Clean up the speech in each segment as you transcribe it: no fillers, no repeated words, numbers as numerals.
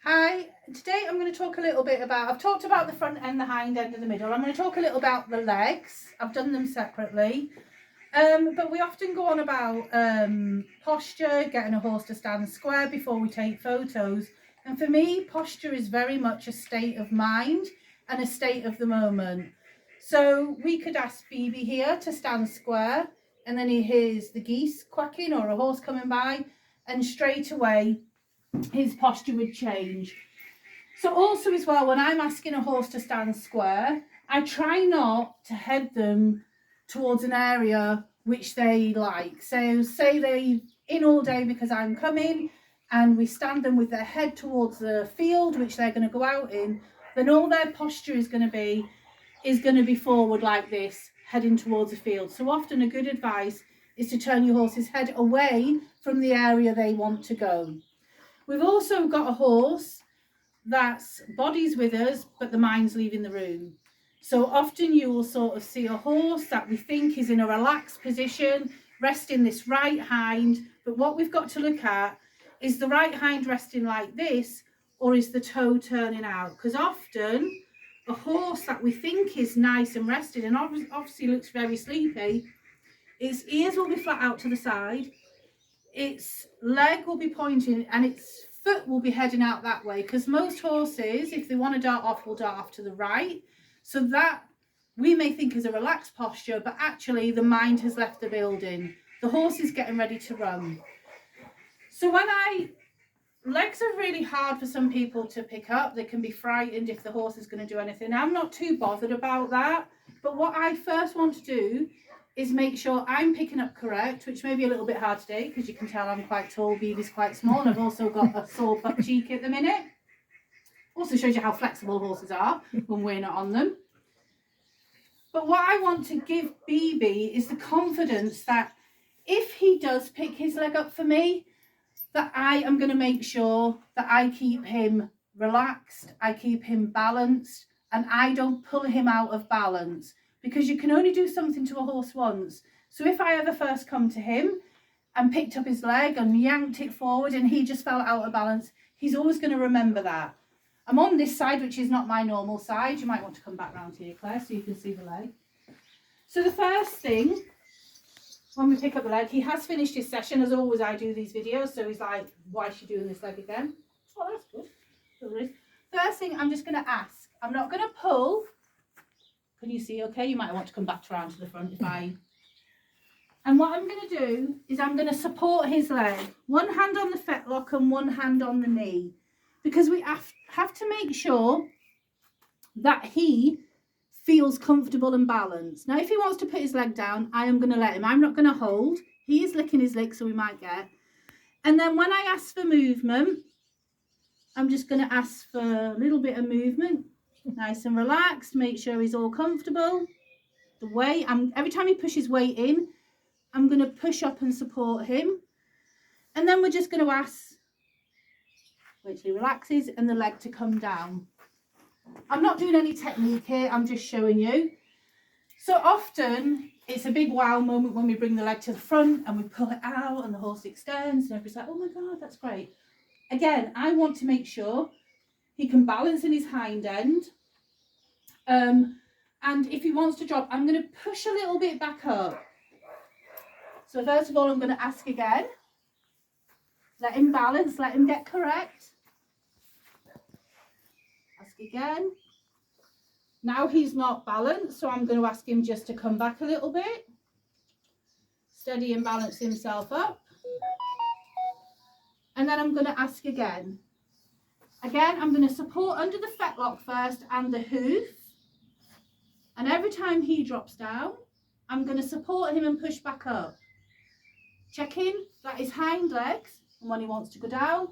Hi, today I'm going to talk a little bit about, I've talked about the front end, the hind end and the middle. I'm going to talk a little about the legs. I've done them separately. But we often go on about posture, getting a horse to stand square before we take photos. And for me, posture is very much a state of mind and a state of the moment. So we could ask Phoebe here to stand square, and then he hears the geese quacking or a horse coming by, and straight away his posture would change. So also as well, when I'm asking a horse to stand square, I try not to head them towards an area which they like. So say they in all day because I'm coming, and we stand them with their head towards the field which they're going to go out in, then all their posture is going to be forward like this, heading towards the field. So often a good advice is to turn your horse's head away from the area they want to go. We've also got a horse that's body's with us, but the mind's leaving the room. So often you will sort of see a horse that we think is in a relaxed position, resting this right hind, but what we've got to look at is the right hind resting like this, or is the toe turning out? Because often a horse that we think is nice and rested and obviously looks very sleepy, its ears will be flat out to the side, its leg will be pointing, and its foot will be heading out that way, because most horses, if they want to dart off, will dart off to the right. So that we may think is a relaxed posture, but actually the mind has left the building. The horse is getting ready to run. So legs are really hard for some people to pick up. They can be frightened if the horse is going to do anything. I'm not too bothered about that, but what I first want to do is make sure I'm picking up correct, which may be a little bit hard today because you can tell I'm quite tall, Phoebe's quite small, and I've also got a sore butt cheek at the minute. Also shows you how flexible horses are when we're not on them. But what I want to give Phoebe is the confidence that if he does pick his leg up for me, that I am going to make sure that I keep him relaxed, I keep him balanced, and I don't pull him out of balance, because you can only do something to a horse once. So if I ever first come to him and picked up his leg and yanked it forward and he just fell out of balance, he's always going to remember that. I'm on this side, which is not my normal side. You might want to come back round here, Claire, so you can see the leg. So the first thing, when we pick up the leg, he has finished his session. As always, I do these videos, so he's like, why is she doing this leg again? Oh, that's good. First thing, I'm just going to ask. I'm not going to pull. Can you see okay? You might want to come back around to the front if I... And what I'm going to do is I'm going to support his leg. One hand on the fetlock and one hand on the knee. Because we have to make sure that he feels comfortable and balanced. Now, if he wants to put his leg down, I am going to let him. I'm not going to hold. He is licking his leg, so we might get. And then when I ask for movement, I'm just going to ask for a little bit of movement. Nice and relaxed. Make sure he's all comfortable. The weight, every time he pushes weight in, I'm going to push up and support him. And then we're just going to ask, wait till he relaxes, and the leg to come down. I'm not doing any technique here, I'm just showing you. So often it's a big wow moment when we bring the leg to the front and we pull it out and the horse extends and everybody's like, oh my God, that's great. Again, I want to make sure he can balance in his hind end. And if he wants to drop, I'm going to push a little bit back up. So first of all, I'm going to ask again. Let him balance, let him get correct. Ask again. Now he's not balanced, so I'm going to ask him just to come back a little bit. Steady and balance himself up. And then I'm going to ask again. Again, I'm going to support under the fetlock first and the hoof. And every time he drops down, I'm going to support him and push back up. Checking that his hind legs, and when he wants to go down,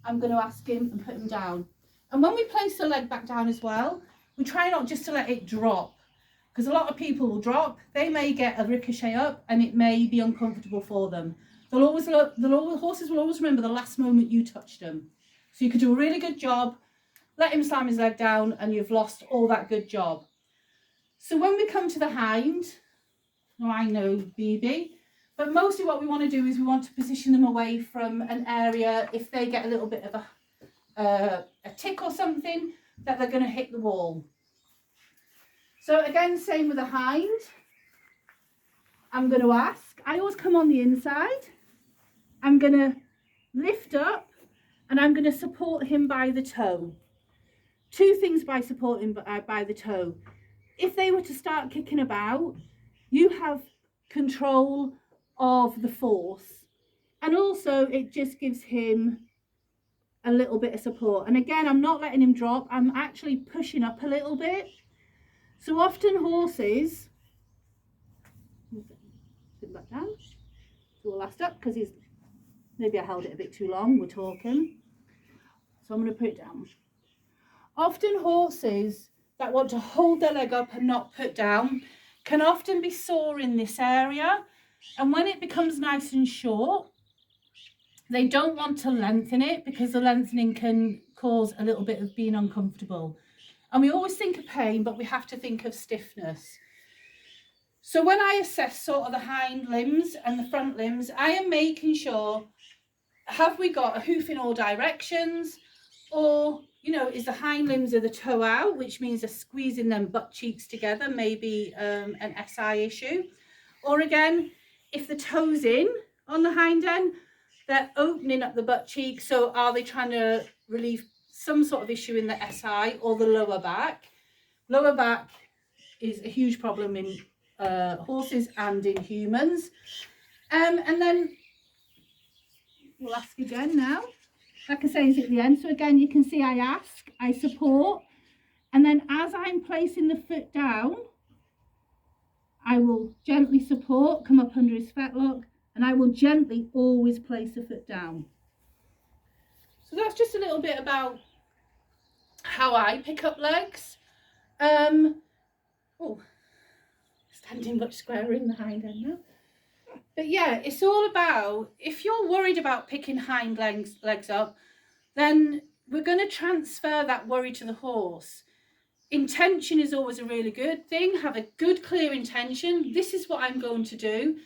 I'm going to ask him and put him down. And when we place the leg back down as well, we try not just to let it drop, because a lot of people will drop. They may get a ricochet up and it may be uncomfortable for them. Horses will always remember the last moment you touched them. So you could do a really good job, let him slam his leg down, and you've lost all that good job. So when we come to the hind, now I know BB, but mostly what we want to do is we want to position them away from an area if they get a little bit of a tick or something, that they're going to hit the wall. So again, same with the hind. I'm going to ask. I always come on the inside. I'm going to lift up and I'm going to support him by the toe. Two things by supporting by the toe. If they were to start kicking about, you have control of the force. And also it just gives him a little bit of support. And again, I'm not letting him drop. I'm actually pushing up a little bit. So often horses, sit back down, so we'll last up because maybe I held it a bit too long, we're talking. So I'm going to put it down. Often horses that want to hold their leg up and not put down can often be sore in this area. And when it becomes nice and short, they don't want to lengthen it because the lengthening can cause a little bit of being uncomfortable. And we always think of pain, but we have to think of stiffness. So when I assess sort of the hind limbs and the front limbs, I am making sure, have we got a hoof in all directions? Or, you know, is the hind limbs of the toe out, which means they're squeezing them butt cheeks together, maybe an SI issue. Or again, if the toe's in on the hind end, they're opening up the butt cheek. So are they trying to relieve some sort of issue in the SI or the lower back? Lower back is a huge problem in horses and in humans. And then we'll ask again now. Like I say, is at the end. So again, you can see I ask, I support. And then as I'm placing the foot down, I will gently support, come up under his fetlock, and I will gently always place the foot down. So that's just a little bit about how I pick up legs. Standing much squarer in the hind end now. But yeah, it's all about, if you're worried about picking hind legs up, then we're going to transfer that worry to the horse. Intention is always a really good thing. Have a good, clear intention. This is what I'm going to do.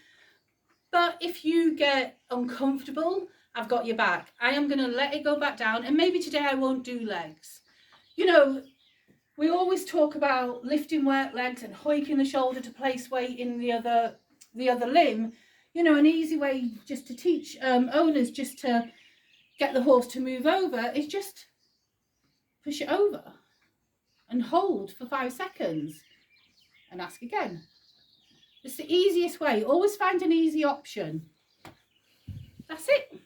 But if you get uncomfortable, I've got your back. I am going to let it go back down. And maybe today I won't do legs. You know, we always talk about lifting legs and hoiking the shoulder to place weight in the other limb. You know, an easy way just to teach owners just to get the horse to move over is just push it over and hold for 5 seconds and ask again. It's the easiest way. Always find an easy option. That's it.